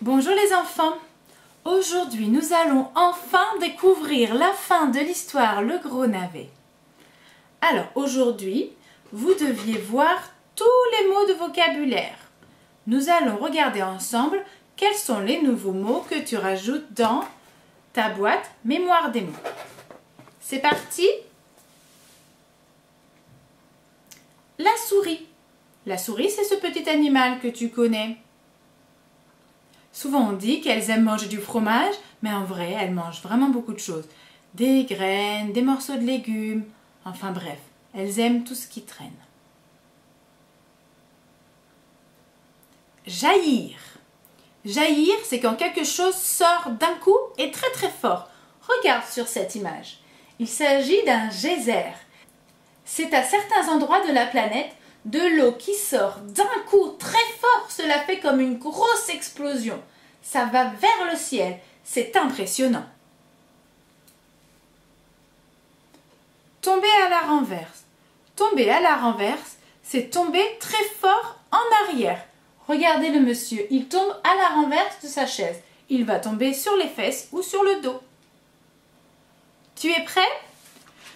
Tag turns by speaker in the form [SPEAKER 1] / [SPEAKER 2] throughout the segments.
[SPEAKER 1] Bonjour les enfants. Aujourd'hui, nous allons enfin découvrir la fin de l'histoire Le Gros Navet. Alors aujourd'hui, vous deviez voir tous les mots de vocabulaire. Nous allons regarder ensemble quels sont les nouveaux mots que tu rajoutes dans ta boîte Mémoire des mots. C'est parti. La souris. La souris, c'est ce petit animal que tu connais. Souvent on dit qu'elles aiment manger du fromage, mais en vrai, elles mangent vraiment beaucoup de choses. Des graines, des morceaux de légumes, enfin bref, elles aiment tout ce qui traîne. Jaillir. Jaillir, c'est quand quelque chose sort d'un coup et très très fort. Regarde sur cette image. Il s'agit d'un geyser. C'est à certains endroits de la planète de l'eau qui sort d'un coup très fort. Cela fait comme une grosse explosion. Ça va vers le ciel. C'est impressionnant. Tomber à la renverse. Tomber à la renverse, c'est tomber très fort en arrière. Regardez le monsieur, il tombe à la renverse de sa chaise. Il va tomber sur les fesses ou sur le dos. Tu es prêt?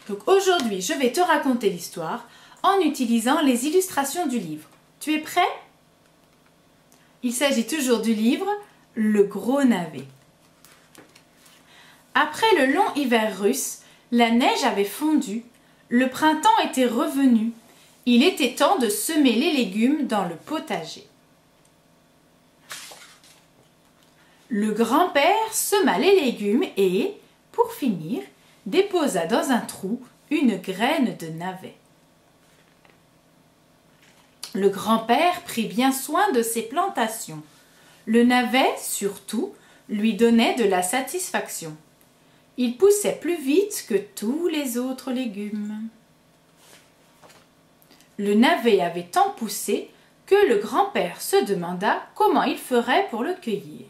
[SPEAKER 1] Donc aujourd'hui, je vais te raconter l'histoire en utilisant les illustrations du livre. Tu es prêt? Il s'agit toujours du livre Le Gros Navet. Après le long hiver russe, la neige avait fondu, le printemps était revenu. Il était temps de semer les légumes dans le potager. Le grand-père sema les légumes et, pour finir, déposa dans un trou une graine de navet. Le grand-père prit bien soin de ses plantations. Le navet, surtout, lui donnait de la satisfaction. Il poussait plus vite que tous les autres légumes. Le navet avait tant poussé que le grand-père se demanda comment il ferait pour le cueillir.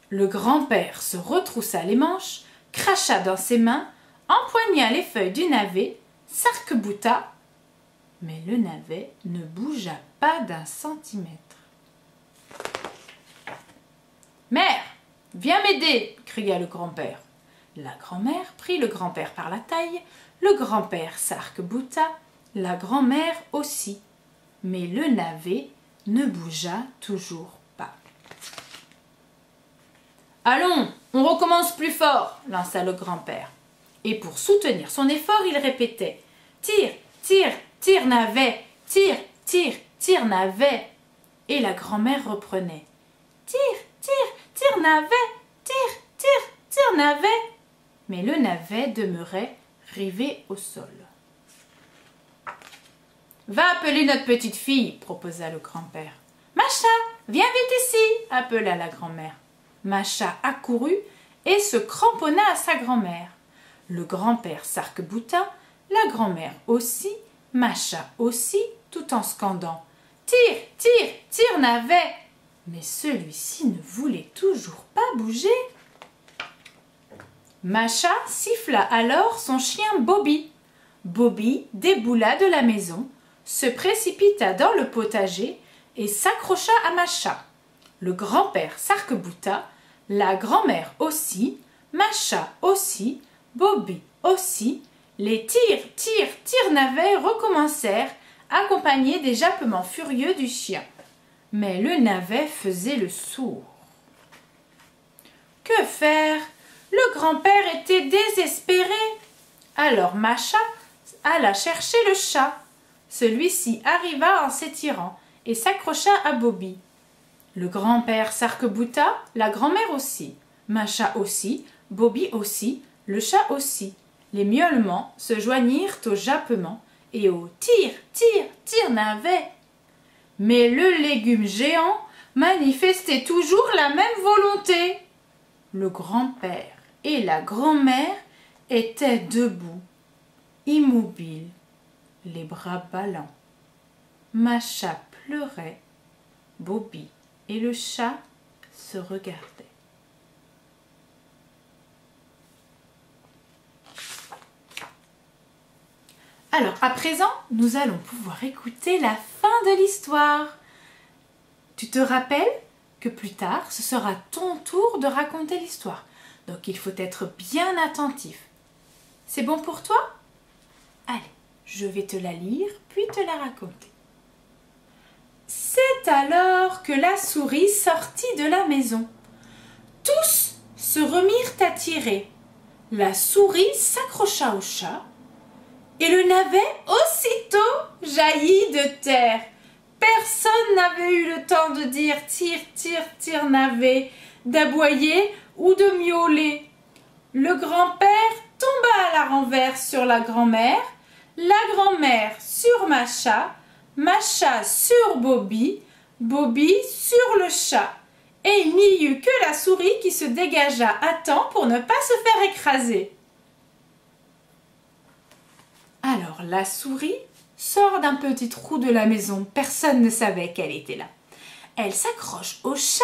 [SPEAKER 1] Le grand-père se retroussa les manches, cracha dans ses mains, empoigna les feuilles du navet, s'arc-bouta, mais le navet ne bougea pas d'un centimètre. « Mère, viens m'aider !» cria le grand-père. La grand-mère prit le grand-père par la taille, le grand-père s'arc-bouta, la grand-mère aussi, mais le navet ne bougea toujours pas. « Allons, on recommence plus fort !» lança le grand-père. Et pour soutenir son effort, il répétait « Tire, tire, tire navet, tire, tire, tire navet !» Et la grand-mère reprenait « Tire, tire, tire navet, tire, tire, tire navet !» Mais le navet demeurait rivé au sol. « Va appeler notre petite fille !» proposa le grand-père. « Macha, viens vite ici !» appela la grand-mère. Macha accourut et se cramponna à sa grand-mère. Le grand-père s'arc-bouta, la grand-mère aussi, Macha aussi, tout en scandant « Tire, tire, tire navet !» Mais celui-ci ne voulait toujours pas bouger. Macha siffla alors son chien Bobby. Bobby déboula de la maison, se précipita dans le potager et s'accrocha à Macha. Le grand-père s'arc-bouta, la grand-mère aussi, Macha aussi, Bobby aussi. Les tire, tire, tire navets recommencèrent, accompagnés des jappements furieux du chien. Mais le navet faisait le sourd. Que faire? Le grand-père était désespéré. Alors Macha alla chercher le chat. Celui-ci arriva en s'étirant et s'accrocha à Bobby. Le grand-père s'arc-bouta, la grand-mère aussi, Macha aussi, Bobby aussi, le chat aussi. Les miaulements se joignirent aux jappements et au tire, tire, tire navet. Mais le légume géant manifestait toujours la même volonté. Le grand-père et la grand-mère étaient debout, immobiles, les bras ballants. Macha pleurait, Bobby et le chat se regardaient. Alors, à présent, nous allons pouvoir écouter la fin de l'histoire. Tu te rappelles que plus tard, ce sera ton tour de raconter l'histoire. Donc il faut être bien attentif. C'est bon pour toi? Allez, je vais te la lire, puis te la raconter. C'est alors que la souris sortit de la maison. Tous se remirent à tirer. La souris s'accrocha au chat et le navet aussitôt jaillit de terre. Personne n'avait eu le temps de dire « tire, tire, tire, navet », d'aboyer ou de miauler. Le grand-père tomba à la renverse sur la grand-mère, la grand-mère sur Macha, Macha sur Bobby, Bobby sur le chat. Et il n'y eut que la souris qui se dégagea à temps pour ne pas se faire écraser. Alors la souris sort d'un petit trou de la maison. Personne ne savait qu'elle était là. Elle s'accroche au chat.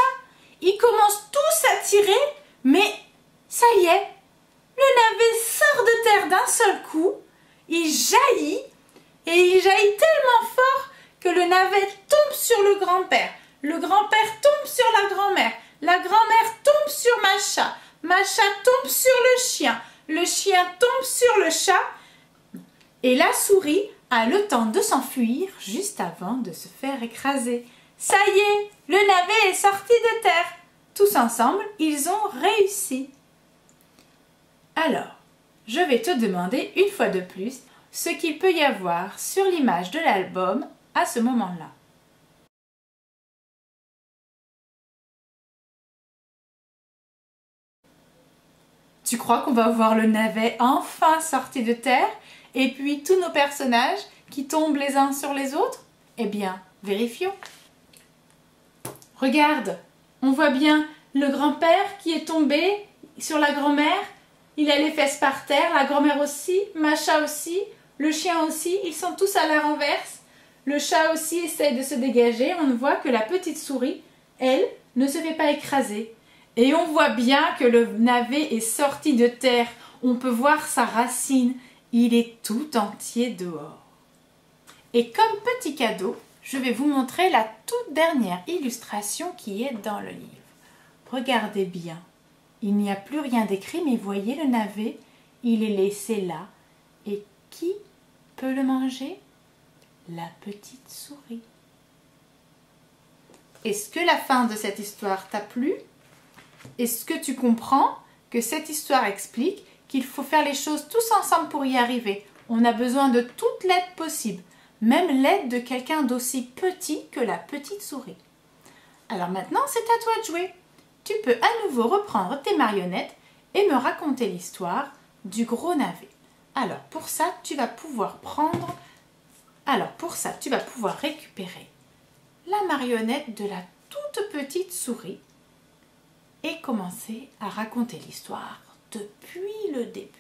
[SPEAKER 1] Ils commencent tous à tirer, mais ça y est, le navet sort de terre d'un seul coup. Il jaillit, et il jaillit tellement fort que le navet tombe sur le grand-père. Le grand-père tombe sur la grand-mère tombe sur Macha, Macha tombe sur le chien tombe sur le chat, et la souris a le temps de s'enfuir juste avant de se faire écraser. Ça y est, le navet est sorti de terre. Tous ensemble, ils ont réussi. Alors, je vais te demander une fois de plus ce qu'il peut y avoir sur l'image de l'album à ce moment-là. Tu crois qu'on va voir le navet enfin sorti de terre et puis tous nos personnages qui tombent les uns sur les autres? Eh bien, vérifions. Regarde, on voit bien le grand-père qui est tombé sur la grand-mère. Il a les fesses par terre, la grand-mère aussi, Macha aussi, le chien aussi. Ils sont tous à la renverse. Le chat aussi essaye de se dégager. On voit que la petite souris, elle, ne se fait pas écraser. Et on voit bien que le navet est sorti de terre. On peut voir sa racine. Il est tout entier dehors. Et comme petit cadeau, je vais vous montrer la toute dernière illustration qui est dans le livre. Regardez bien. Il n'y a plus rien d'écrit, mais voyez le navet, il est laissé là. Et qui peut le manger? La petite souris. Est-ce que la fin de cette histoire t'a plu? Est-ce que tu comprends que cette histoire explique qu'il faut faire les choses tous ensemble pour y arriver? On a besoin de toute l'aide possible, même l'aide de quelqu'un d'aussi petit que la petite souris. Alors maintenant, c'est à toi de jouer. Tu peux à nouveau reprendre tes marionnettes et me raconter l'histoire du gros navet. Alors pour ça, tu vas pouvoir récupérer la marionnette de la toute petite souris et commencer à raconter l'histoire depuis le début.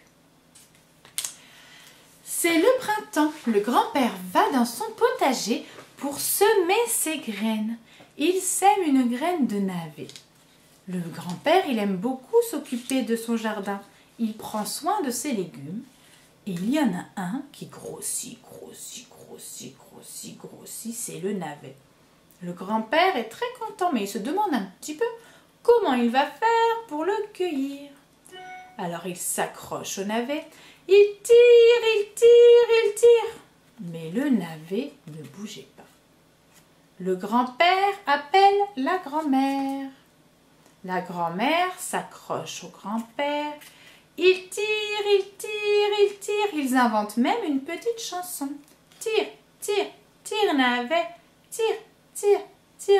[SPEAKER 1] C'est le printemps. Le grand-père va dans son potager pour semer ses graines. Il sème une graine de navet. Le grand-père, il aime beaucoup s'occuper de son jardin. Il prend soin de ses légumes. Et il y en a un qui grossit, c'est le navet. Le grand-père est très content, mais il se demande un petit peu comment il va faire pour le cueillir. Alors il s'accroche au navet. Il tire. Mais le navet ne bougeait pas. Le grand-père appelle la grand-mère. La grand-mère s'accroche au grand-père. Il tire. Ils inventent même une petite chanson. Tire, navet. Tire,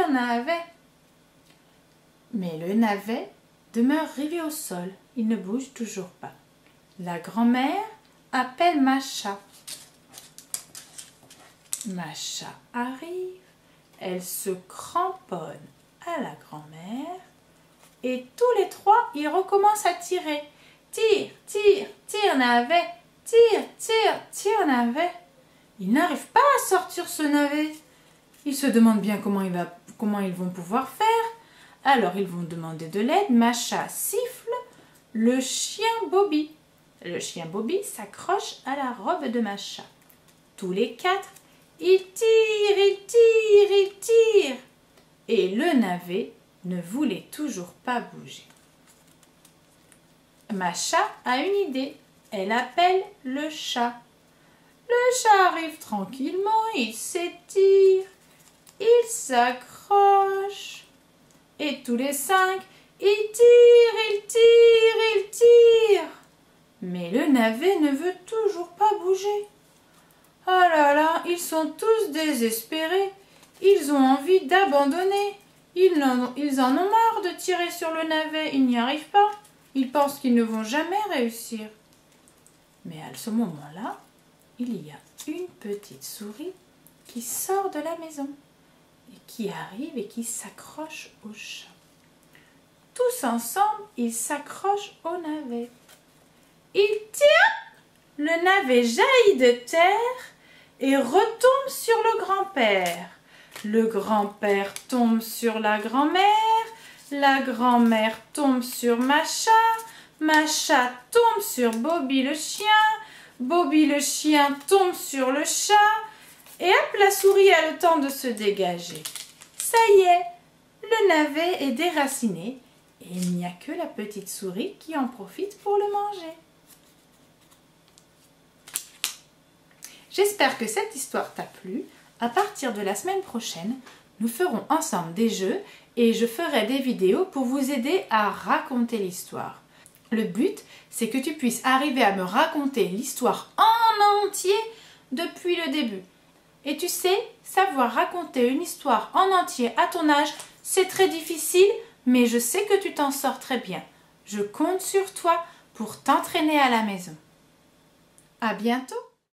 [SPEAKER 1] navet. Mais le navet demeure rivé au sol. Il ne bouge toujours pas. La grand-mère appelle Macha. Macha arrive. Elle se cramponne à la grand-mère. Et tous les trois, ils recommencent à tirer. Tire, navet. Tire, navet. Ils n'arrivent pas à sortir ce navet. Ils se demandent bien comment ils vont pouvoir faire. Alors ils vont demander de l'aide. Macha siffle le chien Bobby. Le chien Bobby s'accroche à la robe de Macha. Tous les quatre, ils tirent. Et le navet ne voulait toujours pas bouger. Macha a une idée. Elle appelle le chat. Le chat arrive tranquillement, il s'étire, il s'accroche. Et tous les 5, ils tirent, ils tirent, ils tirent. Mais le navet ne veut toujours pas bouger. Oh là là, ils sont tous désespérés. Ils ont envie d'abandonner. Ils en ont marre de tirer sur le navet. Ils n'y arrivent pas. Ils pensent qu'ils ne vont jamais réussir. Mais à ce moment-là, il y a une petite souris qui sort de la maison et qui arrive et qui s'accroche au chat. Tous ensemble, ils s'accrochent au navet. Ils tirent. Le navet jaillit de terre et retombe sur le grand-père. Le grand-père tombe sur la grand-mère tombe sur Macha tombe sur Bobby le chien tombe sur le chat, et hop, la souris a le temps de se dégager. Ça y est, le navet est déraciné, et il n'y a que la petite souris qui en profite pour le manger. J'espère que cette histoire t'a plu. À partir de la semaine prochaine, nous ferons ensemble des jeux et je ferai des vidéos pour vous aider à raconter l'histoire. Le but, c'est que tu puisses arriver à me raconter l'histoire en entier depuis le début. Et tu sais, savoir raconter une histoire en entier à ton âge, c'est très difficile, mais je sais que tu t'en sors très bien. Je compte sur toi pour t'entraîner à la maison. À bientôt!